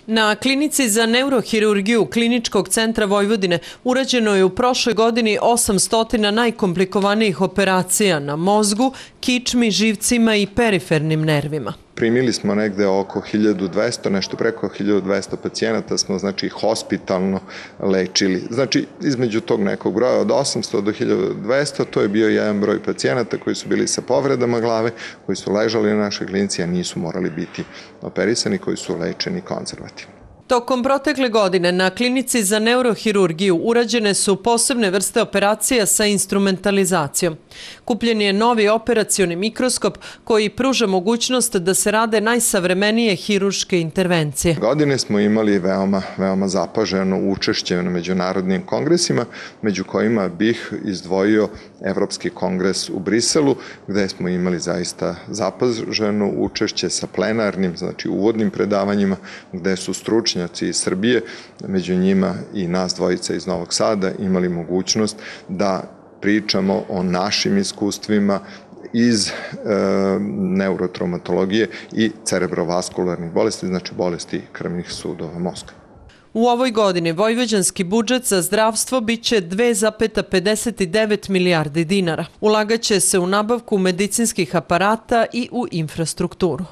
Na klinici za neurohirurgiju Kliničkog centra Vojvodine urađeno je u prošloj godini 800 najkomplikovanijih operacija na mozgu, kičmi, živcima i perifernim nervima. Primili smo negde oko 1200, nešto preko 1200 pacijenata smo, hospitalno lečili. Između tog nekog broja od 800 do 1200, to je bio jedan broj pacijenata koji su bili sa povredama glave, koji su ležali na našoj klinici, a nisu morali biti operisani, koji su lečeni konzervativno. Tokom protekle godine na klinici za neurohirurgiju urađene su posebne vrste operacija sa instrumentalizacijom. Kupljen je novi operacioni mikroskop koji pruža mogućnost da se rade najsavremenije hirurške intervencije. Godine smo imali veoma zapaženo učešće na međunarodnim kongresima, među kojima bih izdvojio Evropski kongres u Briselu, gde smo imali zaista zapaženo učešće sa plenarnim, uvodnim predavanjima, gde su stručnjaci iz Srbije, među njima i nas dvojica iz Novog Sada, imali mogućnost da pričamo o našim iskustvima iz neurotraumatologije i cerebrovaskularnih bolesti, bolesti krvnih sudova mozga. U ovoj godini vojvođanski budžet za zdravstvo biće 2,59 milijardi dinara. Ulagaće se u nabavku medicinskih aparata i u infrastrukturu.